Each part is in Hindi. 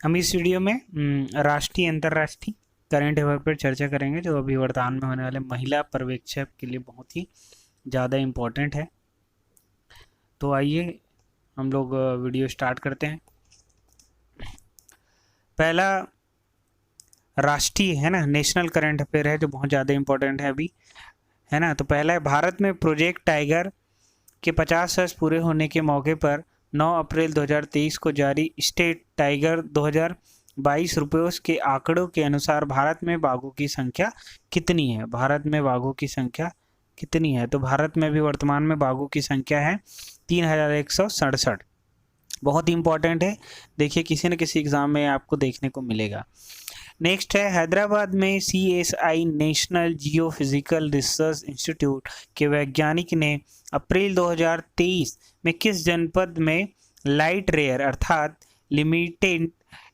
हम इस वीडियो में राष्ट्रीय अंतर्राष्ट्रीय करंट अफेयर पर चर्चा करेंगे, जो अभी वर्तमान में होने वाले महिला पर्यवेक्षक के लिए बहुत ही ज़्यादा इम्पोर्टेंट है। तो आइए हम लोग वीडियो स्टार्ट करते हैं। पहला राष्ट्रीय है ना, नेशनल करंट अफेयर है, जो बहुत ज़्यादा इम्पोर्टेंट है अभी, है ना। तो पहला है, भारत में प्रोजेक्ट टाइगर के 50 वर्ष पूरे होने के मौके पर 9 अप्रैल 2023 को जारी स्टेट टाइगर 2022 रिपोर्ट के आंकड़ों के अनुसार भारत में बाघों की संख्या कितनी है? भारत में बाघों की संख्या कितनी है? तो भारत में भी वर्तमान में बाघों की संख्या है 3167। बहुत इंपॉर्टेंट है, देखिए किसी न किसी एग्जाम में आपको देखने को मिलेगा। नेक्स्ट है, हैदराबाद में CSI national geophysical research institute के वैज्ञानिक ने अप्रैल 2023 में किस जनपद में लाइट रेयर अर्थात लिमिटेड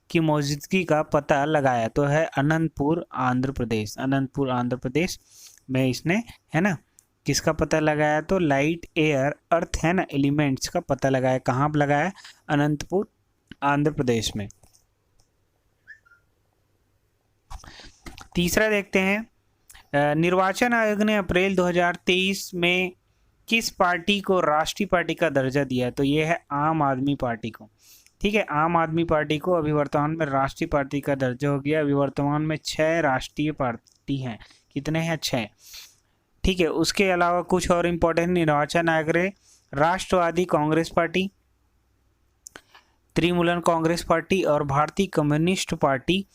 की मौजूदगी का पता लगाया? तो है अनंतपुर आंध्र प्रदेश। अनंतपुर आंध्र प्रदेश में इसने, है ना, किसका पता लगाया? तो लाइट एयर अर्थ, है ना, एलिमेंट्स का पता लगाया। कहाँ पर लगाया? अनंतपुर आंध्र प्रदेश में। तीसरा देखते हैं, निर्वाचन आयोग ने अप्रैल 2023 में किस पार्टी को राष्ट्रीय पार्टी का दर्जा दिया? तो ये है आम आदमी पार्टी को। ठीक है, आम आदमी पार्टी को अभी वर्तमान में राष्ट्रीय पार्टी का दर्जा हो गया। अभी वर्तमान में 6 राष्ट्रीय पार्टी हैं। कितने हैं? 6। ठीक है, उसके अलावा कुछ और इम्पोर्टेंट, निर्वाचन आयोग ने राष्ट्रवादी कांग्रेस पार्टी, त्रिमूलन कांग्रेस पार्टी और भारतीय कम्युनिस्ट पार्टी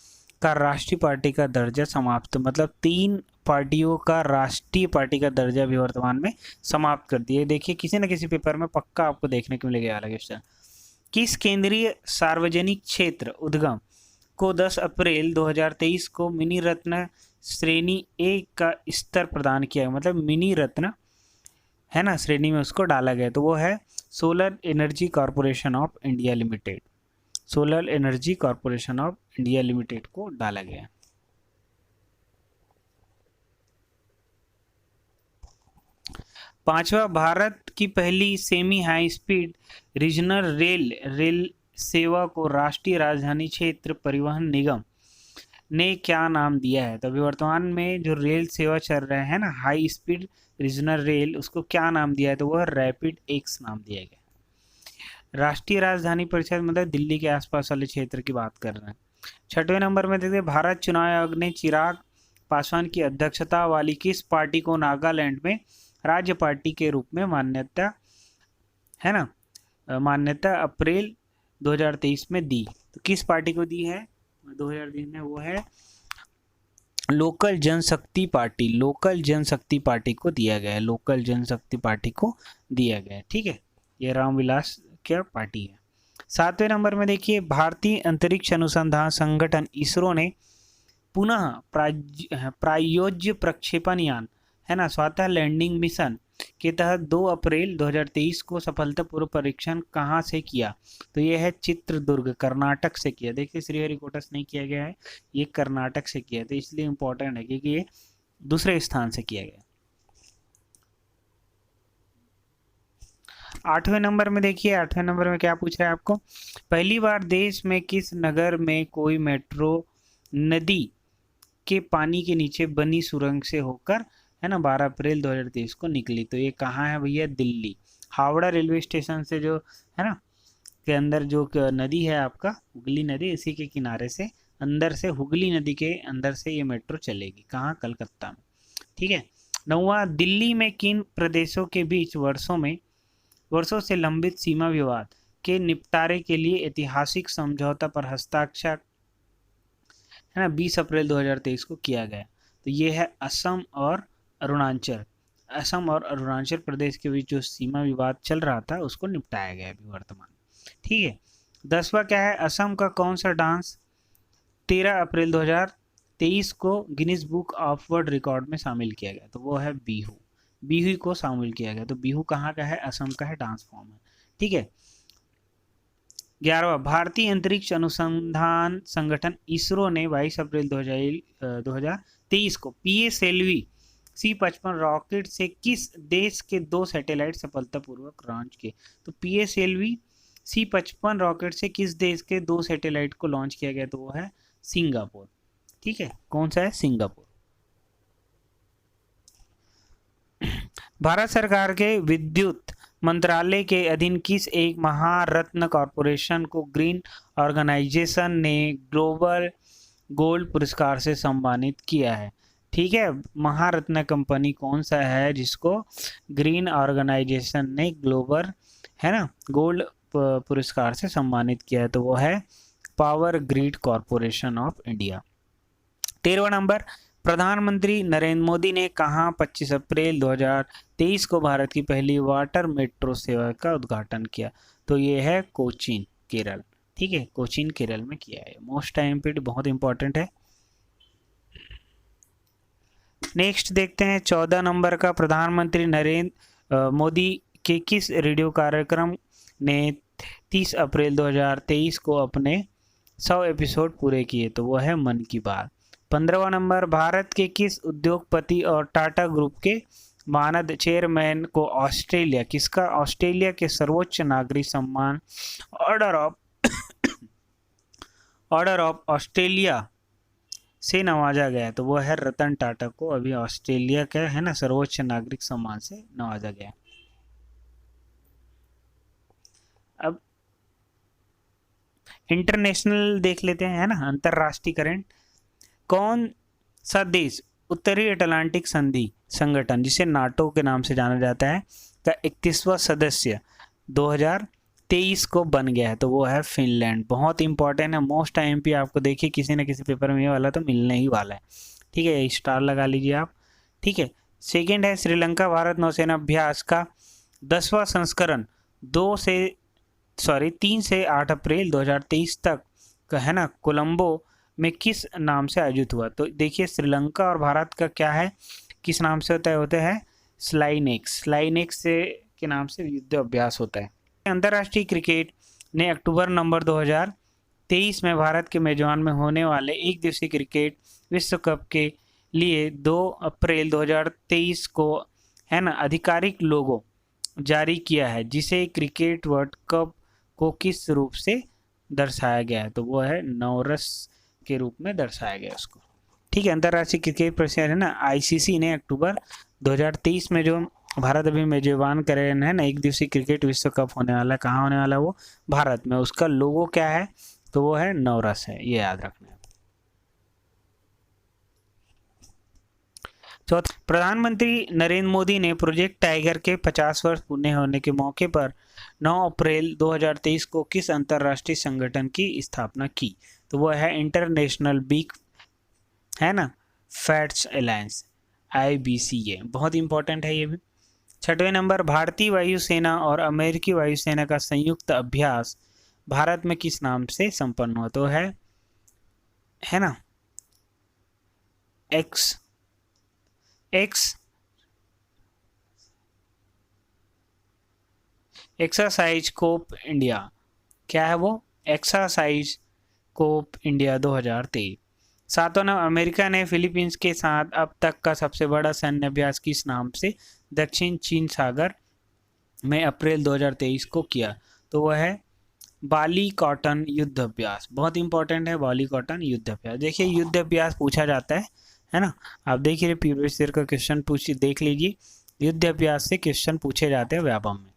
का राष्ट्रीय पार्टी का दर्जा समाप्त, मतलब 3 पार्टियों का राष्ट्रीय पार्टी का दर्जा भी वर्तमान में समाप्त कर दिया। देखिए किसी न किसी पेपर में पक्का आपको देखने को मिलेगा अलग से। किस केंद्रीय सार्वजनिक क्षेत्र उद्गम को 10 अप्रैल 2023 को मिनी रत्न श्रेणी 1 का स्तर प्रदान किया? मतलब मिनी रत्न, है ना, श्रेणी में उसको डाला गया। तो वो है solar energy corporation of India limited. Solar energy corporation of India limited को डाला गया। पांचवा, भारत की पहली semi high speed regional rail सेवा को राष्ट्रीय राजधानी क्षेत्र परिवहन निगम ने क्या नाम दिया है? तो अभी वर्तमान में जो रेल सेवा चल रहा है ना, हाई स्पीड रीजनल रेल, उसको क्या नाम दिया है? तो वह रैपिड एक्स नाम दिया गया। राष्ट्रीय राजधानी परिषद मतलब दिल्ली के आसपास वाले क्षेत्र की बात कर रहे हैं। 6वें नंबर में देखते हैं, भारत चुनाव आयोग ने चिराग पासवान की अध्यक्षता वाली किस पार्टी को नागालैंड में राज्य पार्टी के रूप में मान्यता, है ना, मान्यता अप्रैल 2023 में दी? तो किस पार्टी को दी है 2023 में? वो है लोकल जनशक्ति पार्टी। लोकल जनशक्ति पार्टी को दिया गया है। लोकल जनशक्ति पार्टी को दिया गया है। ठीक है, ये रामविलास क्या पार्टी है। 7वें नंबर में देखिए, भारतीय अंतरिक्ष अनुसंधान संगठन इसरो ने पुनः प्रायोज्य प्रक्षेपण यान, है ना, स्वतः लैंडिंग मिशन के तहत 2 अप्रैल 2023 को सफलतापूर्वक परीक्षण कहाँ से किया? तो ये है चित्रदुर्ग, कर्नाटक से किया। देखिए श्रीहरिकोटा से नहीं किया गया है, ये कर्नाटक से किया। तो इसलिए इम्पोर्टेंट है क्योंकि ये दूसरे स्थान से किया गया। 8वें नंबर में देखिए, 8वें नंबर में क्या पूछ रहा है आपको? पहली बार देश में किस नगर में कोई मेट्रो नदी के पानी के नीचे बनी सुरंग से होकर, है ना, 12 अप्रैल 2023 को निकली? तो ये कहाँ है भैया? दिल्ली। हावड़ा रेलवे स्टेशन से जो, है ना, के अंदर जो नदी है आपका हुगली नदी, इसी के किनारे से अंदर से, हुगली नदी के अंदर से ये मेट्रो चलेगी। कहाँ? कलकत्ता में। ठीक है। 9वां, दिल्ली में किन प्रदेशों के बीच वर्षों से लंबित सीमा विवाद के निपटारे के लिए ऐतिहासिक समझौता पर हस्ताक्षर, है ना, 20 अप्रैल 2023 को किया गया? तो ये है असम और अरुणाचल। असम और अरुणाचल प्रदेश के बीच जो सीमा विवाद चल रहा था उसको निपटाया गया अभी वर्तमान। ठीक है। 10वां क्या है? असम का कौन सा डांस 13 अप्रैल 2023 को Guinness book of world record में शामिल किया गया? तो वो है बिहू। बिहू को शामिल किया गया। तो बिहू कहाँ का है? असम का है, डांस फॉर्म है। ठीक है। 11वां, भारतीय अंतरिक्ष अनुसंधान संगठन इसरो ने 22 अप्रैल 2023 को PSLV C-55 रॉकेट से किस देश के 2 सैटेलाइट सफलतापूर्वक लॉन्च किए? तो PSLV C-55 रॉकेट से किस देश के 2 सैटेलाइट को लॉन्च किया गया? तो वो है सिंगापुर। ठीक है, कौन सा है? सिंगापुर। भारत सरकार के विद्युत मंत्रालय के अधीन किस एक महारत्न कॉरपोरेशन को ग्रीन ऑर्गेनाइजेशन ने ग्लोबल गोल्ड पुरस्कार से सम्मानित किया है? ठीक है, महारत्न कंपनी कौन सा है जिसको ग्रीन ऑर्गेनाइजेशन ने ग्लोबल, है ना, गोल्ड पुरस्कार से सम्मानित किया है? तो वो है power grid corporation of India. 13वां नंबर, प्रधानमंत्री नरेंद्र मोदी ने कहाँ 25 अप्रैल 2023 को भारत की पहली वाटर मेट्रो सेवा का उद्घाटन किया? तो ये है कोचीन, केरल। ठीक है, कोचीन केरल में किया है। मोस्ट टाइम पीरियड बहुत इंपॉर्टेंट है। नेक्स्ट देखते हैं 14 नंबर का, प्रधानमंत्री नरेंद्र मोदी के किस रेडियो कार्यक्रम ने 30 अप्रैल 2023 को अपने 100 एपिसोड पूरे किए? तो वो है मन की बात। 15वां नंबर, भारत के किस उद्योगपति और टाटा ग्रुप के मानद चेयरमैन को ऑस्ट्रेलिया, किसका? ऑस्ट्रेलिया के सर्वोच्च नागरिक सम्मान ऑर्डर ऑफ ऑस्ट्रेलिया से नवाजा गया? तो वो है रतन टाटा को अभी ऑस्ट्रेलिया का, है ना, सर्वोच्च नागरिक सम्मान से नवाजा गया। अब इंटरनेशनल देख लेते हैं, है ना, अंतरराष्ट्रीय करंट। कौन सा देश उत्तरी अटलांटिक संधि संगठन, जिसे नाटो के नाम से जाना जाता है, का 31वां सदस्य 2023 को बन गया है? तो वो है फिनलैंड। बहुत इंपॉर्टेंट है, मोस्ट IMP आपको देखिए किसी न किसी पेपर में ये वाला तो मिलने ही वाला है। ठीक है, स्टार लगा लीजिए आप। ठीक है, सेकेंड है श्रीलंका भारत नौसेना अभ्यास का 10वां संस्करण 3 से 8 अप्रैल 2023 तक का, है ना, कोलंबो में किस नाम से आयोजित हुआ? तो देखिए श्रीलंका और भारत का क्या है, किस नाम से होता है स्लाइनेक्स से के नाम से युद्ध अभ्यास होता है। अंतर्राष्ट्रीय क्रिकेट ने अक्टूबर नंबर 2023 में भारत के मेजबान में होने वाले एक दिवसीय क्रिकेट विश्व कप के लिए 2 अप्रैल 2023 को, है ना, आधिकारिक लोगो जारी किया है, जिसे क्रिकेट वर्ल्ड कप को किस रूप से दर्शाया गया है? तो वो है नवरस के रूप में दर्शाया गया उसको। ठीक है, अंतर्राष्ट्रीय क्रिकेट परिषद, है ना, ICC ने अक्टूबर 2023 में जो भारत अभी मेजबान करे, है ना, एक दिवसीय क्रिकेट विश्व कप होने वाला है, कहाँ होने वाला है? वो भारत में। उसका लोगो क्या है? तो वो है नवरस है, ये याद रखना है। चौथा, प्रधानमंत्री नरेंद्र मोदी ने प्रोजेक्ट टाइगर के 50 वर्ष पूर्ण होने के मौके पर 9 अप्रैल 2023 को किस अंतर्राष्ट्रीय संगठन की स्थापना की? तो वो है इंटरनेशनल बिग, है ना, फैट्स अलायंस, IBCA। बहुत इंपॉर्टेंट है ये भी। 6वें नंबर, भारतीय वायुसेना और अमेरिकी वायुसेना का संयुक्त अभ्यास भारत में किस नाम से संपन्न हुआ? तो है ना, एक्सरसाइज कोप इंडिया। क्या है वो? Exercise cope India 2023। 7वां नंबर, अमेरिका ने फिलीपींस के साथ अब तक का सबसे बड़ा सैन्य अभ्यास किस नाम से दक्षिण चीन सागर में अप्रैल 2023 को किया? तो वह है बाली कॉटन युद्ध अभ्यास। बहुत इंपॉर्टेंट है बाली कॉटन युद्ध अभ्यास। देखिए युद्ध अभ्यास पूछा जाता है ना, आप देखिए प्रीवियस ईयर का क्वेश्चन देख लीजिए, युद्ध अभ्यास से क्वेश्चन पूछे जाते हैं व्यापम में।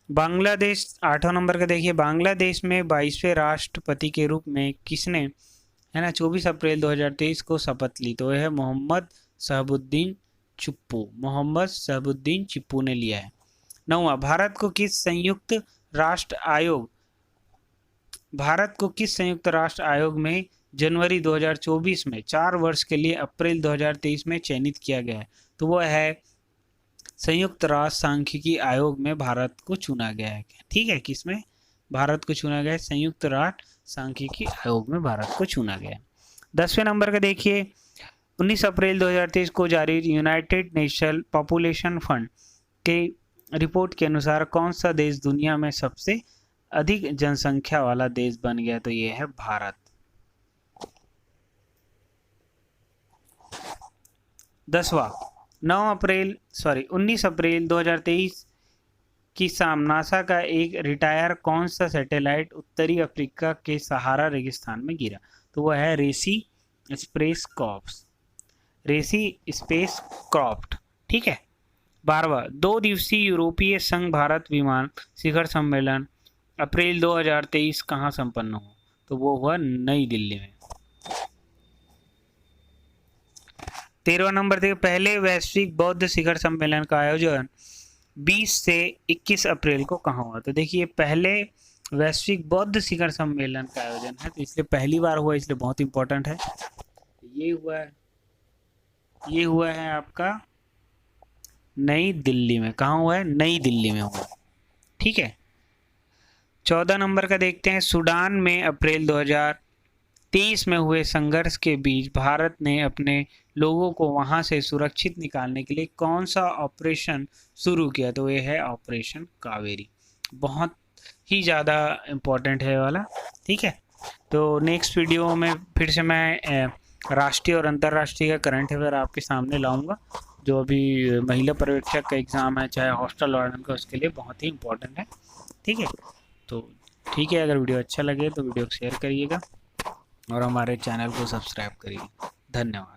बांग्लादेश 8वां नंबर का देखिए, बांग्लादेश में 22वें राष्ट्रपति के रूप में किसने, है ना, 24 अप्रैल 2023 को शपथ ली? तो यह मोहम्मद शहबुद्दीन चिप्पू ने लिया है। 9वां, भारत को किस संयुक्त राष्ट्र आयोग में जनवरी 2024 में 4 वर्ष के लिए अप्रैल 2023 में चयनित किया गया है? तो वह है संयुक्त राष्ट्र सांख्यिकी आयोग में भारत को चुना गया है। ठीक है, किसमें भारत को चुना गया है? संयुक्त राष्ट्र सांख्यिकी आयोग में भारत को चुना गया है। 10वें नंबर का देखिए, 19 अप्रैल 2023 को जारी यूनाइटेड नेशन पॉपुलेशन फंड के रिपोर्ट के अनुसार कौन सा देश दुनिया में सबसे अधिक जनसंख्या वाला देश बन गया? तो ये है भारत। 10वां, 19 अप्रैल 2023 की शाम नासा का एक रिटायर कौन सा सैटेलाइट उत्तरी अफ्रीका के सहारा रेगिस्तान में गिरा? तो वह है रेसी स्पेस क्रॉप्स, रेसी स्पेस क्रॉफ्ट। ठीक है। 12वां 2 दिवसीय यूरोपीय संघ भारत विमान शिखर सम्मेलन अप्रैल 2023 कहाँ संपन्न हुआ? तो वो हुआ नई दिल्ली में। 13वां नंबर देखिए, पहले वैश्विक बौद्ध शिखर सम्मेलन का आयोजन 20 से 21 अप्रैल को कहाँ हुआ? तो देखिए पहले वैश्विक बौद्ध शिखर सम्मेलन का आयोजन है, तो इसलिए पहली बार हुआ, इसलिए बहुत इंपॉर्टेंट है। ये हुआ है आपका नई दिल्ली में। कहाँ हुआ है? नई दिल्ली में हुआ। ठीक है। 14 नंबर का देखते हैं, सूडान में अप्रैल 2023 में हुए संघर्ष के बीच भारत ने अपने लोगों को वहां से सुरक्षित निकालने के लिए कौन सा ऑपरेशन शुरू किया? तो ये है ऑपरेशन कावेरी। बहुत ही ज़्यादा इम्पोर्टेंट है वाला। ठीक है। तो नेक्स्ट वीडियो में फिर से मैं राष्ट्रीय और अंतर्राष्ट्रीय का करंट अफेयर आपके सामने लाऊंगा, जो अभी महिला पर्यवेक्षक का एग्ज़ाम है, चाहे हॉस्टल वार्डन का, उसके लिए बहुत ही इम्पोर्टेंट है। ठीक है। तो ठीक है, अगर वीडियो अच्छा लगे तो वीडियो को शेयर करिएगा और हमारे चैनल को सब्सक्राइब करिए। धन्यवाद।